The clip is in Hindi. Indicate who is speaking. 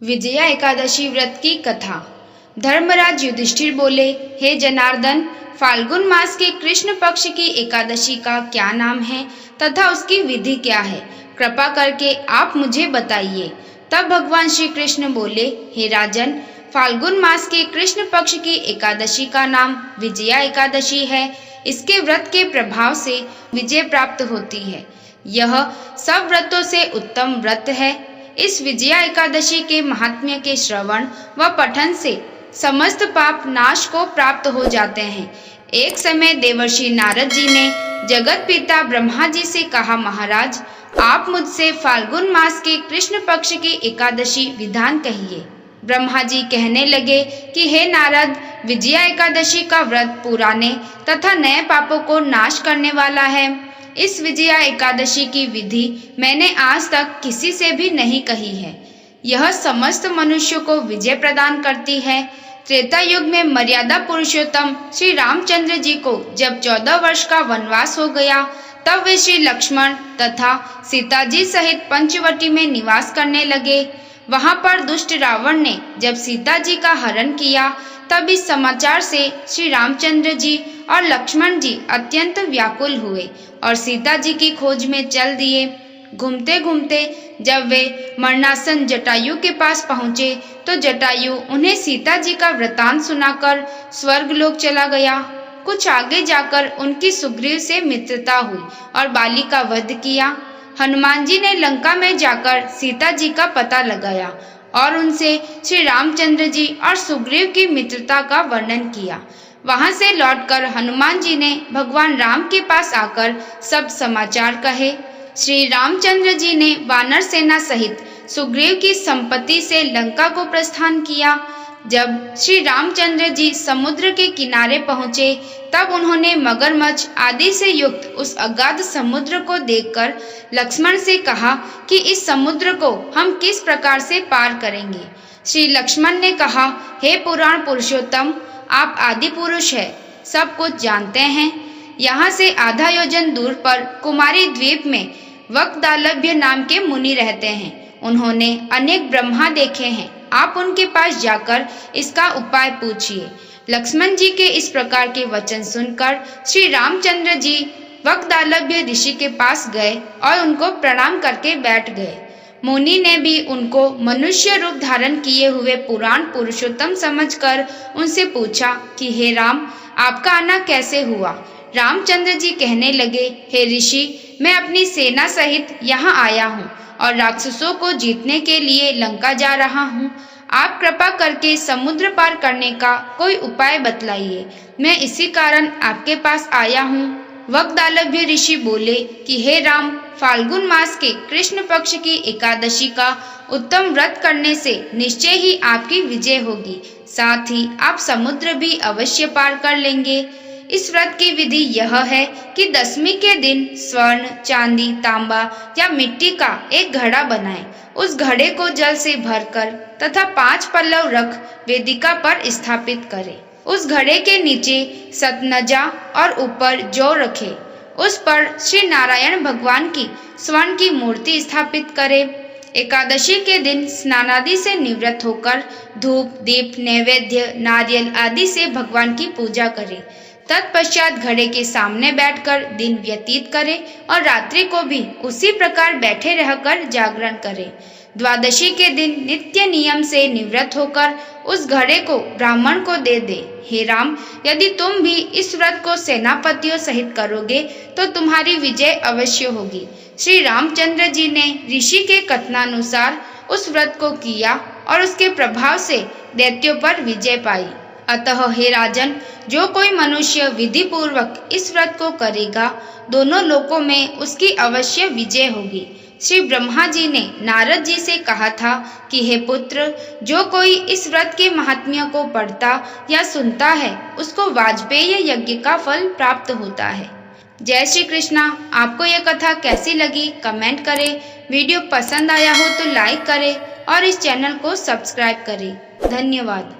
Speaker 1: विजया एकादशी व्रत की कथा। धर्मराज युधिष्ठिर बोले, हे जनार्दन, फाल्गुन मास के कृष्ण पक्ष की एकादशी का क्या नाम है तथा उसकी विधि क्या है? कृपा करके आप मुझे बताइए। तब भगवान श्री कृष्ण बोले, हे राजन, फाल्गुन मास के कृष्ण पक्ष की एकादशी का नाम विजया एकादशी है। इसके व्रत के प्रभाव से विजय प्राप्त होती है। यह सब व्रतों से उत्तम व्रत है। इस विजया एकादशी के महात्म्य के श्रवण व पठन से समस्त पाप नाश को प्राप्त हो जाते हैं। एक समय देवर्षि नारद जी ने जगत पिता ब्रह्मा जी से कहा, महाराज, आप मुझसे फाल्गुन मास के कृष्ण पक्ष की एकादशी विधान कहिए। ब्रह्मा जी कहने लगे कि हे नारद, विजया एकादशी का व्रत पुराने तथा नए पापों को नाश करने वाला है। इस विजया एकादशी की विधि मैंने आज तक किसी से भी नहीं कही है। यह समस्त मनुष्यों को विजय प्रदान करती है। त्रेता युग में मर्यादा पुरुषोत्तम श्री रामचंद्र जी को जब 14 वर्ष का वनवास हो गया, तब वे श्री लक्ष्मण तथा सीता जी सहित पंचवटी में निवास करने लगे। वहां पर दुष्ट रावण ने जब सीता जी का हरण किया, तब इस समाचार से श्री रामचंद्र जी और लक्ष्मण जी अत्यंत व्याकुल हुए और सीता जी की खोज में चल दिए। घूमते घूमते जब वे मरणासन जटायु के पास पहुँचे, तो जटायु उन्हें सीता जी का वृतांत सुनाकर स्वर्गलोक चला गया। कुछ आगे जाकर उनकी सुग्रीव से मित्रता हुई और बाली का वध किया। हनुमान जी ने लंका में जाकर सीता जी का पता लगाया और उनसे श्री रामचंद्र जी और सुग्रीव की मित्रता का वर्णन किया। वहां से लौटकर हनुमान जी ने भगवान राम के पास आकर सब समाचार कहे। श्री रामचंद्र जी ने वानर सेना सहित सुग्रीव की संपत्ति से लंका को प्रस्थान किया। जब श्री रामचंद्र जी समुद्र के किनारे पहुंचे, तब उन्होंने मगरमच्छ आदि से युक्त उस अगाध समुद्र को देखकर लक्ष्मण से कहा कि इस समुद्र को हम किस प्रकार से पार करेंगे। श्री लक्ष्मण ने कहा, हे पुराण पुरुषोत्तम, आप आदि पुरुष है, सब कुछ जानते हैं। यहाँ से आधा योजन दूर पर कुमारी द्वीप में वक्दालभ्य नाम के मुनि रहते हैं। उन्होंने अनेक ब्रह्मा देखे हैं। आप उनके पास जाकर इसका उपाय पूछिए। लक्ष्मण जी के इस प्रकार के वचन सुनकर श्री रामचंद्र जी वक्दालभ्य ऋषि के पास गए और उनको प्रणाम करके बैठ गए। मुनि ने भी उनको मनुष्य रूप धारण किए हुए पुराण पुरुषोत्तम समझकर उनसे पूछा कि हे राम, आपका आना कैसे हुआ? रामचंद्र जी कहने लगे, हे ऋषि, मैं अपनी सेना सहित यहाँ आया हूँ और राक्षसों को जीतने के लिए लंका जा रहा हूँ। आप कृपा करके समुद्र पार करने का कोई उपाय बतलाइए। मैं इसी कारण आपके पास आया हूँ। वक्दालभ्य ऋषि बोले कि हे राम, फाल्गुन मास के कृष्ण पक्ष की एकादशी का उत्तम व्रत करने से निश्चय ही आपकी विजय होगी। साथ ही आप समुद्र भी अवश्य पार कर लेंगे। इस व्रत की विधि यह है कि दशमी के दिन स्वर्ण, चांदी, तांबा या मिट्टी का एक घड़ा बनाएं। उस घड़े को जल से भरकर तथा 5 पल्लव रख वेदिका पर स्थापित करें। उस घड़े के नीचे सतनजा और ऊपर जौ रखें। उस पर श्री नारायण भगवान की स्वर्ण की मूर्ति स्थापित करें। एकादशी के दिन स्नानादि से निवृत्त होकर धूप, दीप, नैवेद्य, नारियल आदि से भगवान की पूजा करें। तत्पश्चात घड़े के सामने बैठकर दिन व्यतीत करें और रात्रि को भी उसी प्रकार बैठे रहकर जागरण करें। द्वादशी के दिन नित्य नियम से निवृत्त होकर उस घड़े को ब्राह्मण को दे दे। हे राम, यदि तुम भी इस व्रत को सेनापतियों सहित करोगे तो तुम्हारी विजय अवश्य होगी। श्री रामचंद्र जी ने ऋषि के कथनानुसार उस व्रत को किया और उसके प्रभाव से दैत्यों पर विजय पाई। अतः हे राजन, जो कोई मनुष्य विधि पूर्वक इस व्रत को करेगा, दोनों लोकों में उसकी अवश्य विजय होगी। श्री ब्रह्मा जी ने नारद जी से कहा था कि हे पुत्र, जो कोई इस व्रत के महात्म्य को पढ़ता या सुनता है, उसको वाजपेय यज्ञ का फल प्राप्त होता है। जय श्री कृष्णा। आपको यह कथा कैसी लगी कमेंट करें। वीडियो पसंद आया हो तो लाइक करें और इस चैनल को सब्सक्राइब करें। धन्यवाद।